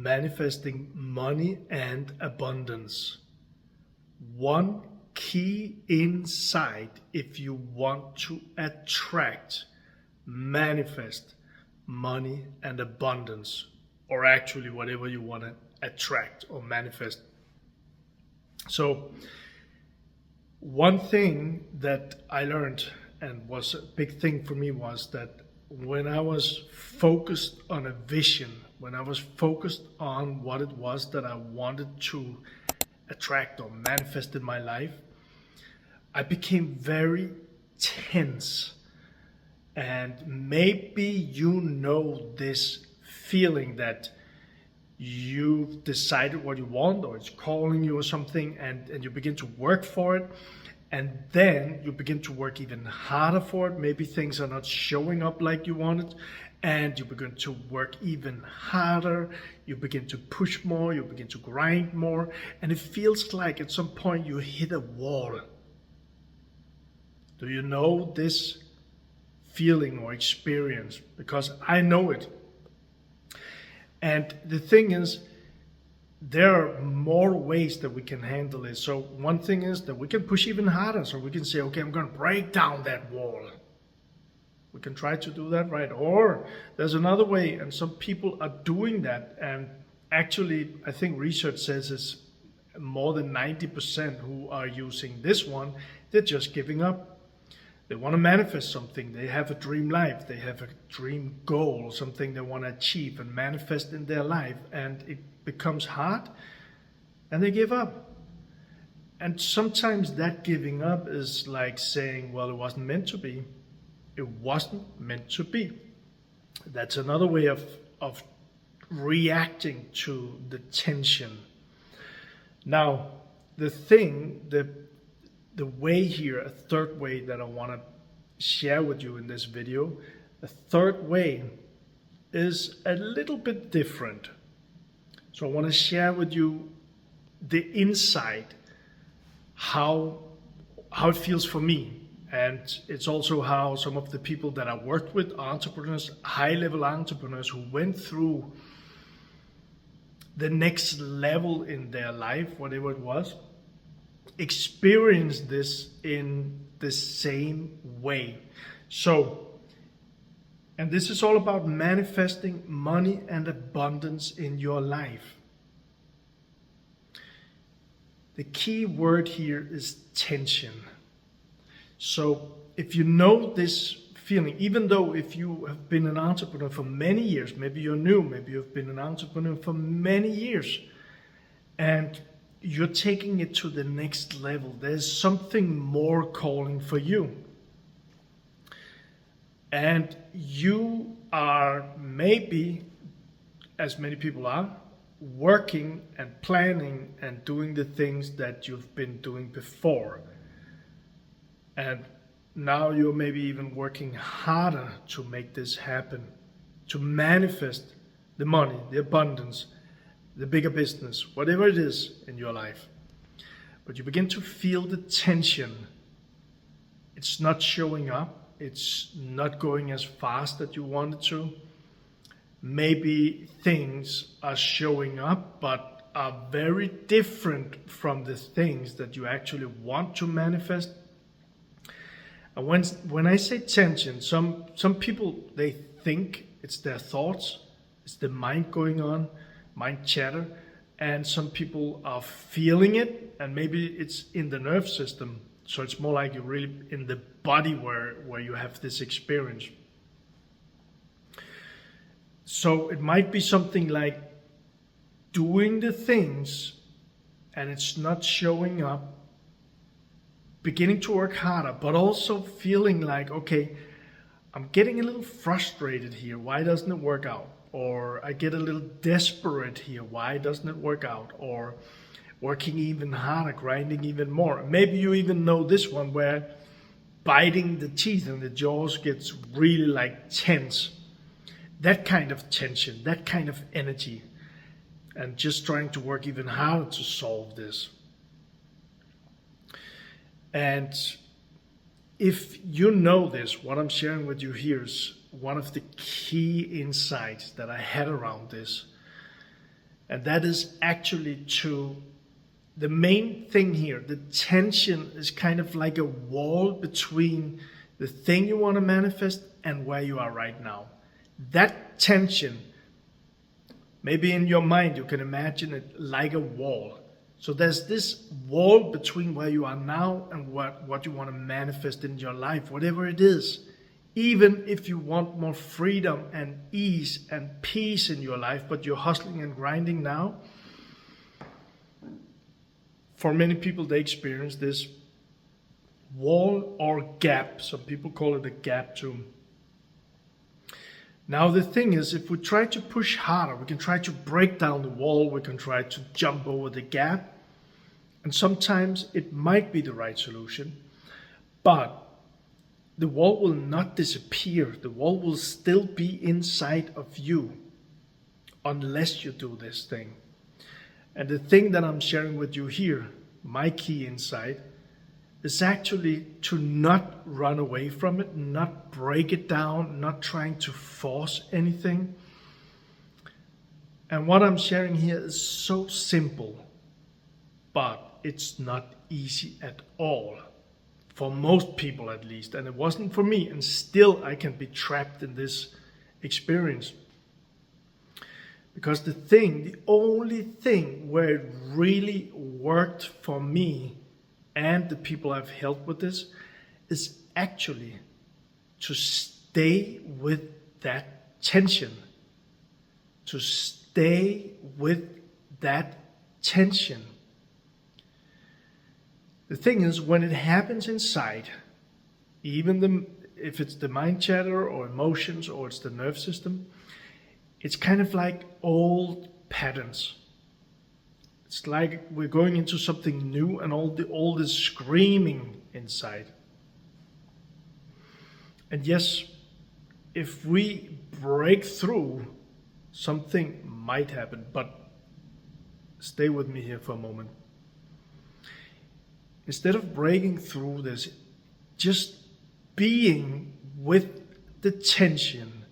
manifesting money and abundance. One key insight if you want to attract, manifest money and abundance, or actually whatever you want to attract or manifest. So one thing that I learned and was a big thing for me was that when I was focused on a vision, when I was focused on what it was that I wanted to attract or manifest in my life, I became very tense. And maybe you know this feeling that you've decided what you want, or it's calling you or something, and you begin to work for it, and then you begin to work even harder for it. Maybe things are not showing up like you wanted, and you begin to work even harder. You begin to push more, you begin to grind more, and it feels like at some point you hit a wall. Do you know this feeling or experience? Because I know it. And the thing is, there are more ways that we can handle it. So one thing is that we can push even harder. So we can say, okay, I'm going to break down that wall. We can try to do that, right? Or there's another way, and some people are doing that. And actually, I think research says it's more than 90% who are using this one. They're just giving up. They want to manifest something. They have a dream life. They have a dream goal, something they want to achieve and manifest in their life. And it becomes hard and they give up. And sometimes that giving up is like saying, well, it wasn't meant to be. It wasn't meant to be. That's another way of reacting to the tension. Now, the way here, a third way that I want to share with you in this video, a third way is a little bit different. So I want to share with you the insight, how it feels for me. And it's also how some of the people that I worked with, entrepreneurs, high-level entrepreneurs who went through the next level in their life, whatever it was, experience this in the same way. So, and this is all about manifesting money and abundance in your life. The key word here is tension. So if you know this feeling, even though if you have been an entrepreneur for many years, maybe you're new, maybe you've been an entrepreneur for many years, and you're taking it to the next level. There's something more calling for you. And you are maybe, as many people are, working and planning and doing the things that you've been doing before. And now you're maybe even working harder to make this happen, to manifest the money, the abundance, the bigger business, whatever it is in your life. But you begin to feel the tension. It's not showing up. It's not going as fast as you wanted to. Maybe things are showing up, but are very different from the things that you actually want to manifest. And when I say tension, some people, they think it's their thoughts, it's the mind going on, mind chatter, and some people are feeling it, and maybe it's in the nerve system, so it's more like you're really in the body where you have this experience. So it might be something like doing the things and it's not showing up, beginning to work harder, but also feeling like, okay, I'm getting a little frustrated here. Why doesn't it work out? Or I get a little desperate here. Why doesn't it work out? Or working even harder, grinding even more. Maybe you even know this one where biting the teeth and the jaws gets really like tense. That kind of tension, that kind of energy. And just trying to work even harder to solve this. And if you know this, what I'm sharing with you here is one of the key insights that I had around this. And that is actually the main thing here. The tension is kind of like a wall between the thing you want to manifest and where you are right now. That tension, maybe in your mind you can imagine it like a wall. So there's this wall between where you are now and what you want to manifest in your life, whatever it is. Even if you want more freedom and ease and peace in your life, but you're hustling and grinding now, for many people they experience this wall or gap. Some people call it a gap too. Now the thing is, if we try to push harder, we can try to break down the wall, we can try to jump over the gap, and sometimes it might be the right solution, but the wall will not disappear. The wall will still be inside of you unless you do this thing. And the thing that I'm sharing with you here, my key insight, is actually to not run away from it, not break it down, not trying to force anything. And what I'm sharing here is so simple, but it's not easy at all. For most people at least, and it wasn't for me, and still I can be trapped in this experience. Because the only thing where it really worked for me and the people I've helped with this is actually to stay with that tension. To stay with that tension. The thing is, when it happens inside, even if it's the mind chatter or emotions or it's the nerve system, it's kind of like old patterns. It's like we're going into something new and all this screaming inside. And yes, if we break through, something might happen, but stay with me here for a moment. Instead of breaking through this, just being with the tension,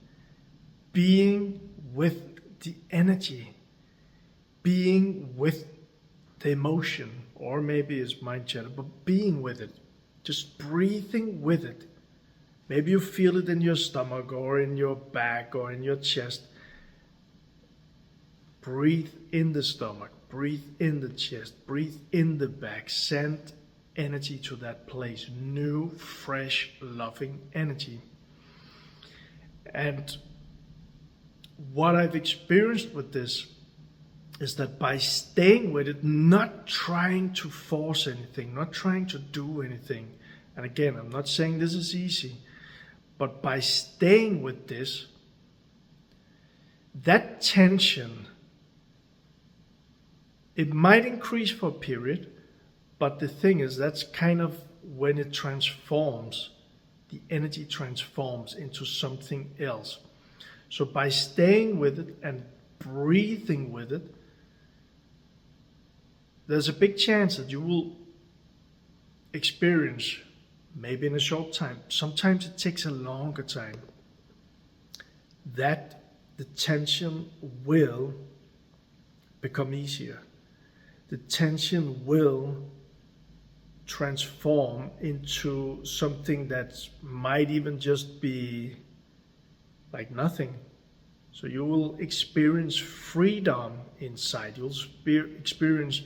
being with the energy, being with the emotion, or maybe it's mind chatter, but being with it, just breathing with it. Maybe you feel it in your stomach or in your back or in your chest. Breathe in the stomach, breathe in the chest, breathe in the back, send energy to that place, new, fresh, loving energy. And what I've experienced with this is that by staying with it, not trying to force anything, not trying to do anything, and again, I'm not saying this is easy, but by staying with this, that tension, it might increase for a period, but the thing is, that's kind of when it transforms, the energy transforms into something else. So by staying with it and breathing with it, there's a big chance that you will experience, maybe in a short time, sometimes it takes a longer time, that the tension will become easier. The tension will transform into something that might even just be like nothing. So you will experience freedom inside. You'll experience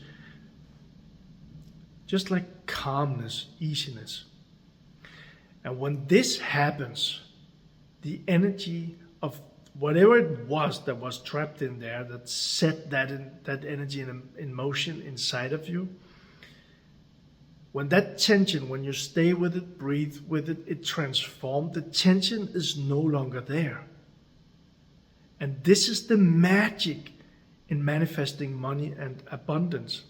just like calmness, easiness. And when this happens, the energy of whatever it was that was trapped in there, that set that energy in motion inside of you, when that tension, when you stay with it, breathe with it, it transforms. The tension is no longer there. And this is the magic in manifesting money and abundance.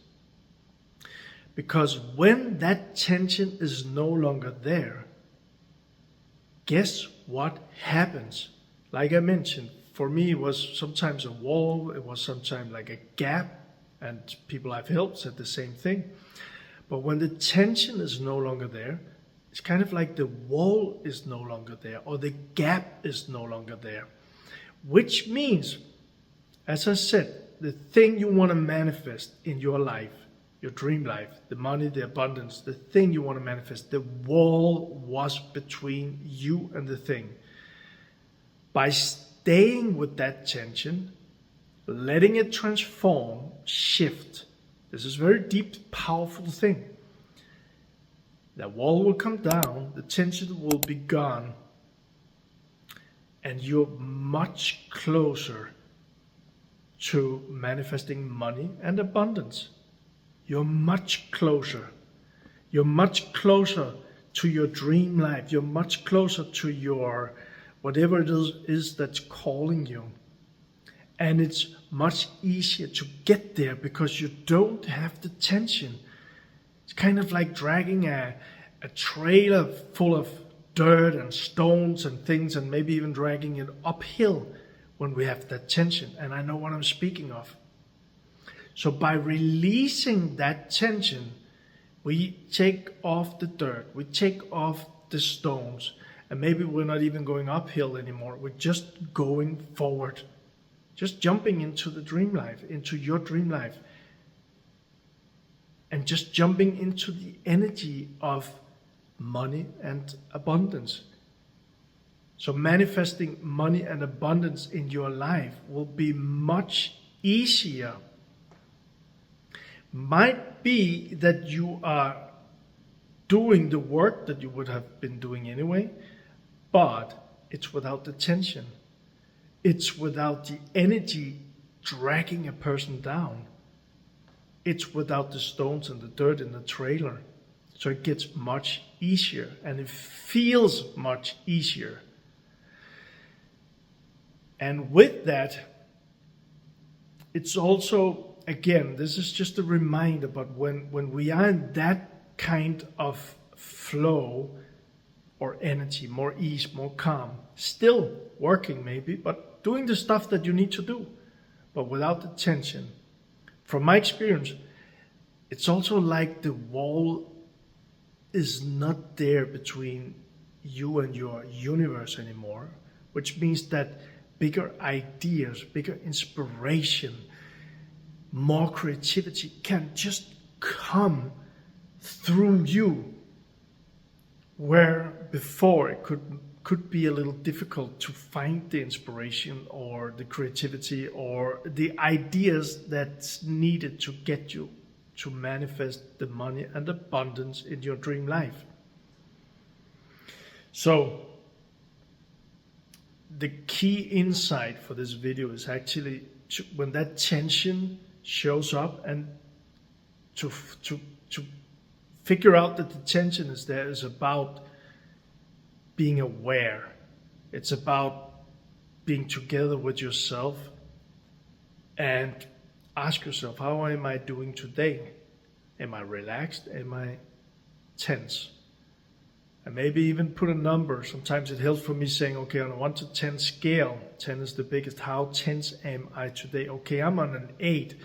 Because when that tension is no longer there, guess what happens? Like I mentioned, for me it was sometimes a wall, it was sometimes like a gap, and people I've helped said the same thing. But when the tension is no longer there, it's kind of like the wall is no longer there, or the gap is no longer there. Which means, as I said, the thing you want to manifest in your life, your dream life, the money, the abundance, the thing you want to manifest, the wall was between you and the thing. By staying with that tension, letting it transform, shift. This is a very deep, powerful thing. That wall will come down, the tension will be gone, and you're much closer to manifesting money and abundance. You're much closer. You're much closer to your dream life. You're much closer to your whatever it is that's calling you. And it's much easier to get there because you don't have the tension. It's kind of like dragging a trailer full of dirt and stones and things, and maybe even dragging it uphill when we have that tension. And I know what I'm speaking of. So by releasing that tension, we take off the dirt, we take off the stones, and maybe we're not even going uphill anymore. We're just going forward, just jumping into the dream life, into your dream life, and just jumping into the energy of money and abundance. So manifesting money and abundance in your life will be much easier. Might be that you are doing the work that you would have been doing anyway, but it's without the tension. It's without the energy dragging a person down. It's without the stones and the dirt in the trailer. So it gets much easier, and it feels much easier. And with that, it's also, again, this is just a reminder, but when we are in that kind of flow or energy, more ease, more calm, still working maybe, but doing the stuff that you need to do, but without the tension. From my experience, it's also like the wall is not there between you and your universe anymore, which means that bigger ideas, bigger inspiration, more creativity can just come through you, where before it could be a little difficult to find the inspiration or the creativity or the ideas that's needed to get you to manifest the money and abundance in your dream life. So the key insight for this video is actually when that tension shows up, and to figure out that the tension is there is about being aware. It's about being together with yourself and ask yourself, how am I doing today? Am I relaxed? Am I tense? And maybe even put a number. Sometimes it helps for me saying, okay, on a 1 to 10 scale, 10 is the biggest. How tense am I today? Okay, I'm on an 8.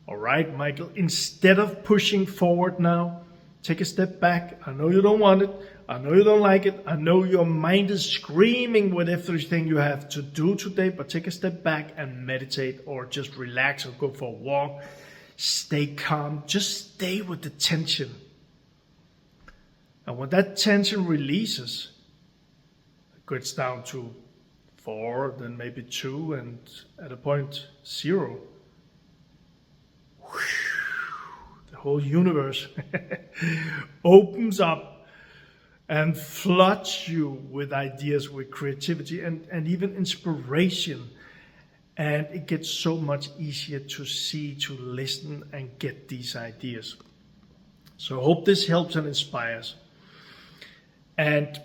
All right, Michael, instead of pushing forward now, take a step back. I know you don't want it. I know you don't like it. I know your mind is screaming with everything you have to do today, but take a step back and meditate, or just relax or go for a walk. Stay calm. Just stay with the tension. And when that tension releases, it gets down to 4, then maybe 2, and at a point 0. The whole universe opens up and floods you with ideas, with creativity and even inspiration. And it gets so much easier to see, to listen, and get these ideas. So I hope this helps and inspires. And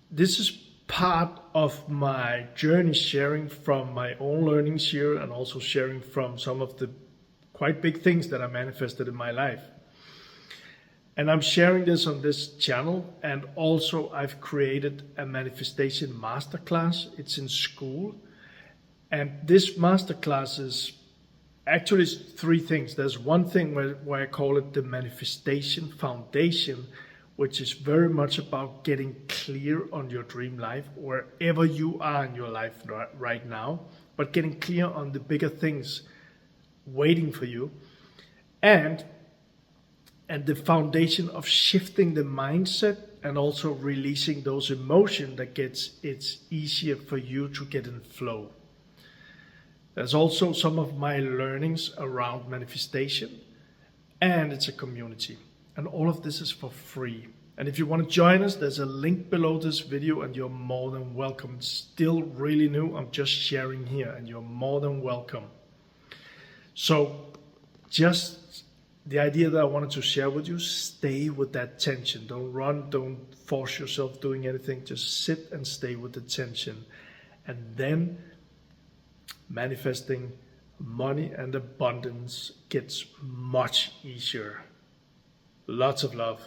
this is part of my journey, sharing from my own learnings here, and also sharing from some of the quite big things that I manifested in my life. And I'm sharing this on this channel, and also I've created a manifestation masterclass. It's in school, and this masterclass is actually 3 things. There's one thing where I call it the manifestation foundation, which is very much about getting clear on your dream life, wherever you are in your life right now, but getting clear on the bigger things waiting for you. And the foundation of shifting the mindset and also releasing those emotions that it's easier for you to get in flow. There's also some of my learnings around manifestation, and it's a community. And all of this is for free. And if you want to join us, there's a link below this video and you're more than welcome. It's still really new. I'm just sharing here and you're more than welcome. So just the idea that I wanted to share with you, stay with that tension. Don't run, don't force yourself doing anything. Just sit and stay with the tension. And then manifesting money and abundance gets much easier. Lots of love.